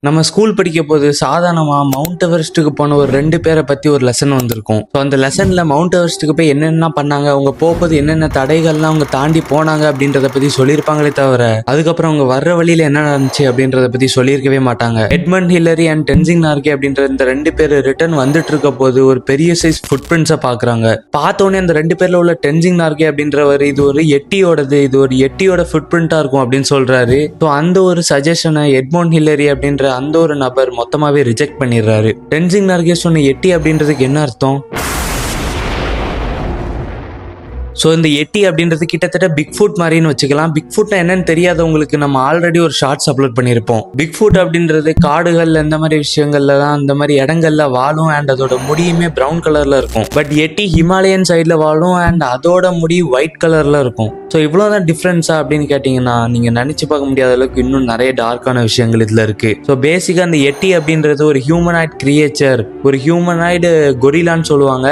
நம்ம ஸ்கூல் படிக்க போது சாதாரணமா மவுண்ட் எவரெஸ்ட்டுக்கு போன ஒரு 2 பேரை பத்தி ஒரு லெசன் வந்திருக்கும். ஸோ அந்த லெசன்ல மவுண்ட் எவரெஸ்ட்டுக்கு போய் என்னென்ன பண்ணாங்க, அவங்க போகும்போது என்னென்ன தடைகள்லாம் அவங்க தாண்டி போனாங்க அப்படின்றத பத்தி சொல்லியிருப்பாங்களே தவிர அதுக்கப்புறம் அவங்க வர்ற வழியில என்ன நடந்துச்சு அப்படின்றத பத்தி சொல்லியிருக்கவே மாட்டாங்க. Edmund Hillary and Tenzing Narke அப்படின்ற இந்த 2 பேர் ரிட்டர்ன் வந்துட்டு இருக்க போது ஒரு பெரிய சைஸ் ஃபுட் பிரிண்ட்ஸை பாக்குறாங்க. பார்த்தோன்னே அந்த 2 பேர்ல உள்ள டென்சிங் நார்கே அப்படின்றவர் இது ஒரு எட்டியோடது, இது ஒரு எட்டியோட ஃபுட் பிரிண்டா இருக்கும் அப்படின்னு சொல்றாரு. ஸோ அந்த ஒரு சஜஷனை எட்மண்ட் ஹில்லரி அப்படின்ற அந்த ஒரு நபர் மொத்தமாவே ரிஜெக்ட் பண்ணிடுறாரு. டென்சிங் நார்கே சொன்ன எட்டி அப்படின்றதுக்கு என்ன அர்த்தம்? ஸோ இந்த எட்டி அப்படின்றது கிட்டத்தட்ட பிக் ஃபுட் மாதிரின்னு வச்சுக்கலாம். பிக் ஃபுட்னா என்னன்னு தெரியாதவங்களுக்கு நம்ம ஆல்ரெடி ஒரு ஷார்ட்ஸ் அப்லோட் பண்ணியிருப்போம். பிக் ஃபுட் அப்படின்றது காடுகள்ல இந்த மாதிரி விஷயங்கள்லாம் இந்த மாதிரி இடங்கள்ல வாழும் அண்ட் அதோட முடியுமே ப்ரௌன் கலர்ல இருக்கும். பட் எட்டி ஹிமாலயன் சைட்ல வாழும் அண்ட் அதோட முடி ஒயிட் கலர்ல இருக்கும். ஸோ இவ்வளோதான் டிஃப்ரென்ஸா அப்படின்னு கேட்டிங்கன்னா நீங்க நினைச்சு பார்க்க முடியாத அளவுக்கு இன்னும் நிறைய டார்க்கான விஷயங்கள் இதுல இருக்கு. ஸோ பேசிக்கா அந்த எட்டி அப்படின்றது ஒரு ஹியூமனாய்டு கிரியேச்சர், ஒரு ஹியூமனாய்டு கொரிலான்னு சொல்லுவாங்க.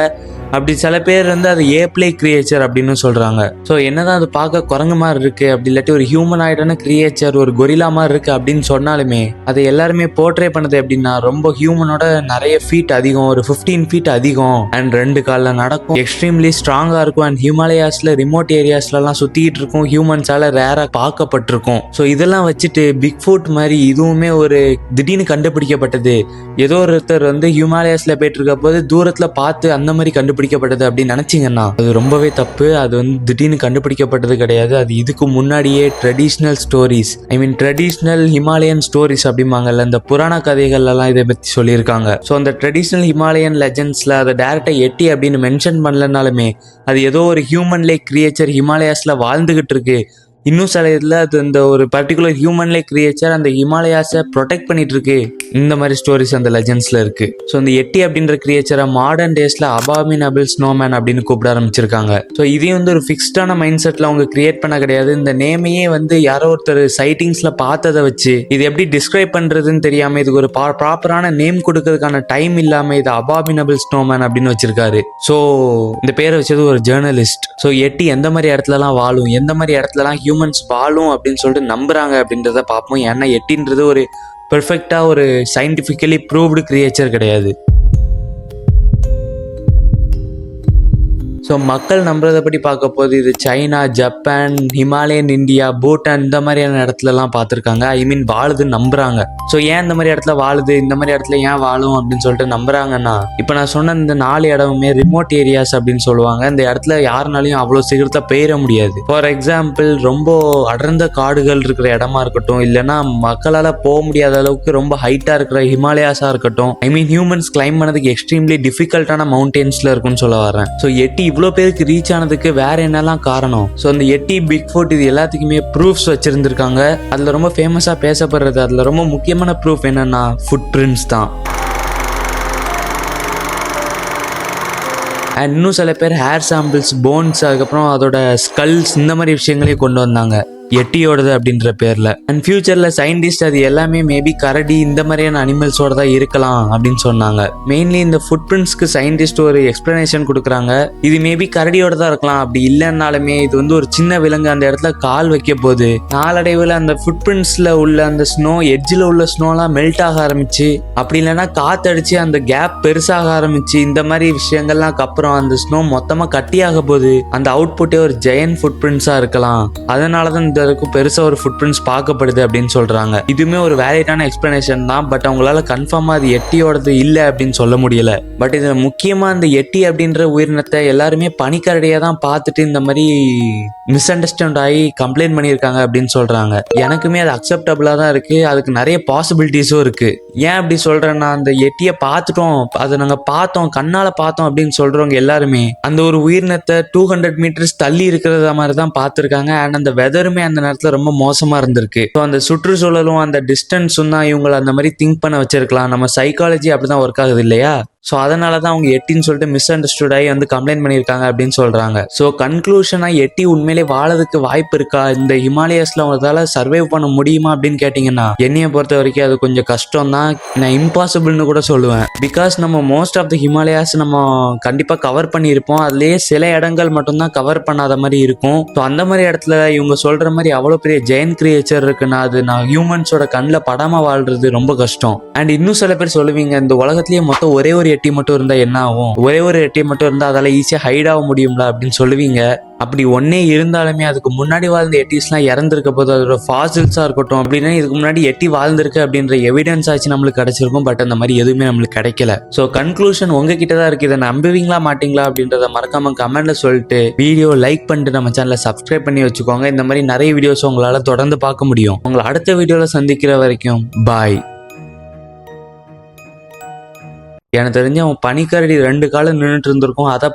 அப்படி சில பேர் வந்து அது ஏப்ளே கிரியேச்சர் அப்படின்னு சொல்றாங்க. ஸோ என்னதான் அது பார்க்க குரங்கு மாதிரி இருக்கு, அப்படி இல்லாட்டி ஒரு ஹியூமனாய்டான கிரியேச்சர் ஒரு கொரிலா மாதிரி இருக்கு அப்படின்னு சொன்னாலுமே அதை எல்லாருமே போர்ட்ரே பண்ணது எப்படின்னா ரொம்ப ஹியூமனோட நிறைய ஃபீட் அதிகம், ஒரு 15 ஃபீட் அதிகம் அண்ட் 2 காலில் நடக்கும், எக்ஸ்ட்ரீம்லி ஸ்ட்ராங்கா இருக்கும் அண்ட் ஹிமாலயாஸ்ல ரிமோட் ஏரியாஸ்லாம் சுத்திட்டு இருக்கும், ஹியூமன்ஸால ரேரா பார்க்கப்பட்டிருக்கும். ஸோ இதெல்லாம் வச்சுட்டு பிக் ஃபுட் மாதிரி இதுவுமே ஒரு திடீர்னு கண்டுபிடிக்கப்பட்டது, ஏதோ ஒருத்தர் வந்து ஹிமாலயாஸ்ல போயிட்டு இருக்க போது தூரத்துல பார்த்து அந்த மாதிரி கண்டுபிடிக்கப்பட்டது அப்படின்னு நினைச்சீங்கன்னா அது ரொம்பவே தப்பு. அது வந்து திடீர்னு கண்டுபிடிக்கப்பட்டது கிடையாது. அது இதுக்கு முன்னாடியே ட்ரெடிஷ்னல் ஸ்டோரிஸ், ஐ மீன் ட்ரெடிஷ்னல் ஹிமாலயன் ஸ்டோரிஸ் அப்படிம்பாங்கல்ல, இந்த புராண கதைகள் எல்லாம் இதை பத்தி சொல்லியிருக்காங்க. ஸோ அந்த ட்ரெடிஷ்னல் ஹிமாலயன் லெஜெண்ட்ஸ்ல அதை டேரக்டா எட்டி அப்படின்னு மென்ஷன் பண்ணலனாலுமே அது ஏதோ ஒரு ஹியூமன் லைக் கிரியேச்சர் ஹிமாலயாஸ்ல வாழ்ந்துகிட்டு இருக்கு. இன்னும் சில இதில் அது இந்த ஒரு பர்டிகுலர் ஹியூமன் லைக் கிரியேச்சர் அந்த ஹிமாலயாஸை ப்ரொடெக்ட் பண்ணிட்டு இருக்கு, இந்த மாதிரி ஸ்டோரிஸ் அந்த லெஜெண்ட்ஸ்ல இருக்கு. ஸோ இந்த எட்டி அப்படின்ற கிரியேச்சரை மாடர்ன் டேஸ்ல அபாமினபிள் ஸ்னோமேன் அப்படின்னு கூப்பிட ஆரம்பிச்சிருக்காங்க. ஸோ இதையும் வந்து ஒரு ஃபிக்ஸ்டான மைண்ட் செட்ல அவங்க கிரியேட் பண்ண கிடையாது. இந்த நேமையே வந்து யாரோ ஒருத்தர் சைட்டிங்ஸ்ல பார்த்ததை வச்சு இது எப்படி டிஸ்கிரைப் பண்றதுன்னு தெரியாம இதுக்கு ஒரு ப்ராப்பரான நேம் கொடுக்கறதுக்கான டைம் இல்லாம இது அபாமினபிள் ஸ்னோமேன் அப்படின்னு வச்சிருக்காரு. ஸோ இந்த பேரை வச்சது ஒரு ஜேர்னலிஸ்ட். ஸோ எட்டி எந்த மாதிரி இடத்துலலாம் வாழும், எந்த மாதிரி இடத்துலலாம் ஹியூமன்ஸ் வாழும் அப்படின்னு சொல்லிட்டு நம்புறாங்க அப்படின்றத பார்ப்போம். ஏன்னா எட்டின்றது ஒரு பெர்ஃபெக்டா ஒரு சயின்டிஃபிக்கலி ப்ரூவ்டு கிரியேச்சர் கிடையாது. ஸோ மக்கள் நம்புறதை படி பார்க்க போது இது China, Japan, Himalayan, India, Bhutan இந்த மாதிரியான இடத்துலலாம் பார்த்துருக்காங்க. ஐ மீன் வாழுதுன்னு நம்புறாங்க. ஸோ ஏன் இந்த மாதிரி இடத்துல வாழுது, இந்த மாதிரி இடத்துல ஏன் வாழும் அப்படின்னு சொல்லிட்டு நம்புறாங்கன்னா, இப்போ நான் சொன்ன இந்த 4 இடமுமே ரிமோட் ஏரியாஸ் அப்படின்னு சொல்லுவாங்க. இந்த இடத்துல யாருனாலையும் அவ்வளோ சீக்கிரத்தில் பெயர முடியாது. ஃபார் எக்ஸாம்பிள் ரொம்ப அடர்ந்த காடுகள் இருக்கிற இடமா இருக்கட்டும், இல்லைன்னா மக்களால் போக முடியாத அளவுக்கு ரொம்ப ஹைட்டாக இருக்கிற ஹிமாலயாஸாக இருக்கட்டும், ஐ மீன் ஹியூமன்ஸ் கிளைம் பண்ணதுக்கு எக்ஸ்ட்ரீம்லி டிஃபிகல்ட்டான மவுண்டெயின்ஸ்ல இருக்குன்னு சொல்ல வரேன். ஸோ எட்டி இவ்வளோ பேருக்கு ரீச் ஆனதுக்கு வேற என்னெல்லாம் காரணம்? ஸோ அந்த எட்டி, பிக் ஃபுட் இது எல்லாத்துக்குமே ப்ரூஃப்ஸ் வச்சிருந்திருக்காங்க. அதில் ரொம்ப ஃபேமஸாக பேசப்படுறது, அதில் ரொம்ப முக்கியமான ப்ரூஃப் என்னன்னா ஃபுட் பிரிண்ட்ஸ் தான். அண்ட் இன்னும் சில பேர் ஹேர் சாம்பிள்ஸ், போன்ஸ், அதுக்கப்புறம் அதோட ஸ்கல்ஸ் இந்த மாதிரி விஷயங்களையும் கொண்டு வந்தாங்க எட்டியோடது அப்படின்ற பேர்ல. அண்ட் ஃபியூச்சர்ல சயின்டிஸ்ட் அது எல்லாமே மேபி கரடி இந்த மாதிரியான அனிமல்ஸோட தான் இருக்கலாம் அப்படின்னு சொன்னாங்க. மெயின்லி இந்த ஃபுட் பிரிண்ட்ஸ்க்கு சயின்டிஸ்ட் ஒரு எக்ஸ்பிளனேஷன் கொடுக்குறாங்க. இது மேபி கரடியோட தான் இருக்கலாம், அப்படி இல்லைன்னாலுமே இது வந்து ஒரு சின்ன விலங்கு அந்த இடத்துல கால் வைக்க போது நாளடைவில் அந்த ஃபுட் பிரிண்ட்ஸ்ல உள்ள அந்த ஸ்னோ, எட்ஜில் உள்ள ஸ்னோலாம் மெல்ட் ஆக ஆரம்பிச்சு, அப்படி இல்லைன்னா காத்தடிச்சு அந்த கேப் பெருசாக ஆரம்பிச்சு, இந்த மாதிரி விஷயங்கள்லாம் அப்புறம் அந்த ஸ்னோ மொத்தமா கட்டியாக போது அந்த அவுட்புட்டே ஒரு ஜெயன்ட் ஃபுட் பிரிண்ட்ஸா இருக்கலாம். அதனாலதான் இந்த பெருசா ஒரு ஃபுட் பிரிண்ட்ஸ் பார்க்கப்படுது அப்படின்னு சொல்றாங்க. இதுவுமே ஒரு வேலிடான எக்ஸ்பிளனேஷன் தான். பட் அவங்களால கன்ஃபார்மா அது எட்டியோடது இல்லை அப்படின்னு சொல்ல முடியல. பட் இதுல முக்கியமா இந்த எட்டி அப்படின்ற உயிரினத்தை எல்லாருமே பனிக்கரடியா தான் பார்த்துட்டு இந்த மாதிரி மிஸ் அண்டர்ஸ்டாண்ட் ஆகி கம்ப்ளைண்ட் பண்ணியிருக்காங்க அப்படின்னு சொல்றாங்க. எனக்குமே அது அக்செப்டபிளா தான் இருக்கு. அதுக்கு நிறைய பாசிபிலிட்டிஸும் இருக்கு. ஏன் அப்படி சொல்றேன்னா, அந்த எட்டியை பார்த்துட்டோம், அதை நாங்க பார்த்தோம், கண்ணால பார்த்தோம் அப்படின்னு சொல்றவங்க எல்லாருமே அந்த ஒரு உயிரினத்தை 200 மீட்டர்ஸ் தள்ளி இருக்கிறத மாதிரி தான் பார்த்துருக்காங்க. அண்ட் அந்த வெதருமே அந்த நேரத்துல ரொம்ப மோசமா இருந்திருக்கு. ஸோ அந்த சுற்றுச்சூழலும் அந்த டிஸ்டன்ஸும் தான் இவங்களை அந்த மாதிரி திங்க் பண்ண வச்சிருக்கலாம். நம்ம சைக்காலஜி அப்படிதான் ஒர்க் ஆகுது இல்லையா? ஸோ அதனால தான் அவங்க எட்டின்னு சொல்லிட்டு மிஸ் அண்டர்ஸ்டுட் ஆகி வந்து கம்ப்ளைண்ட் பண்ணியிருக்காங்க அப்படின்னு சொல்றாங்க. ஸோ கன்க்ளூஷனா எட்டி உண்மையிலே வாழறதுக்கு வாய்ப்பு இருக்கா, இந்த ஹிமாலயஸ்ல அவங்களால சர்வைவ் பண்ண முடியுமா அப்படின்னு கேட்டிங்கன்னா என்னைய பொறுத்த வரைக்கும் அது கொஞ்சம் கஷ்டம் தான், நான் இம்பாசிபிள்னு கூட சொல்லுவேன். பிகாஸ் நம்ம மோஸ்ட் ஆஃப் த ஹிமாலயாஸ் நம்ம கண்டிப்பாக கவர் பண்ணியிருப்போம், அதுலேயே சில இடங்கள் மட்டும்தான் கவர் பண்ணாத மாதிரி இருக்கும். ஸோ அந்த மாதிரி இடத்துல இவங்க சொல்ற மாதிரி அவ்வளோ பெரிய ஜெயன்ட் கிரியேச்சர் இருக்குன்னா அது நான் ஹியூமன்ஸோட கண்ணில் படாம வாழ்றது ரொம்ப கஷ்டம். அண்ட் இன்னும் சில பேர் சொல்லுவீங்க இந்த உலகத்திலேயே மொத்தம் ஒரே ஒரு எட்டி மட்டும் இருந்தா என்ன ஆகும், ஒரே ஒரு எட்டி மட்டும் இருந்தா அதால ஈஸியா ஹைட் ஆக முடியும்ல அப்படின்னு சொல்லுவீங்க. அப்படி ஒன்னே இருந்தாலுமே அதுக்கு முன்னாடி வாழ்ந்த எட்டிஸ்லாம் இறந்துருக்க போது அதோட ஃபாசில்ஸா இருக்கட்டும் அப்படின்னா இதுக்கு முன்னாடி எட்டி வாழ்ந்திருக்கு அப்படின்ற எவிடன்ஸ் ஆச்சு நம்மளுக்கு கிடைச்சிருக்கும். பட் அந்த மாதிரி எதுவுமே நம்மளுக்கு கிடைக்கல. ஸோ கன்க்ளூஷன் உங்ககிட்ட தான் இருக்கு, இதை நம்புவீங்களா மாட்டீங்களா அப்படின்றத மறக்காம கமெண்ட்ல சொல்லிட்டு வீடியோ லைக் பண்ணிட்டு நம்ம சேனலை சப்ஸ்கிரைப் பண்ணி வச்சுக்கோங்க. இந்த மாதிரி நிறைய வீடியோஸ் உங்களால தொடர்ந்து பார்க்க முடியும். உங்களை அடுத்த வீடியோல சந்திக்கிற வரைக்கும் பாய். எனக்கு தெரிஞ்சு அவன் பனிக்கரடி 2 காலம் நின்றுட்டு இருந்திருக்கும், அதை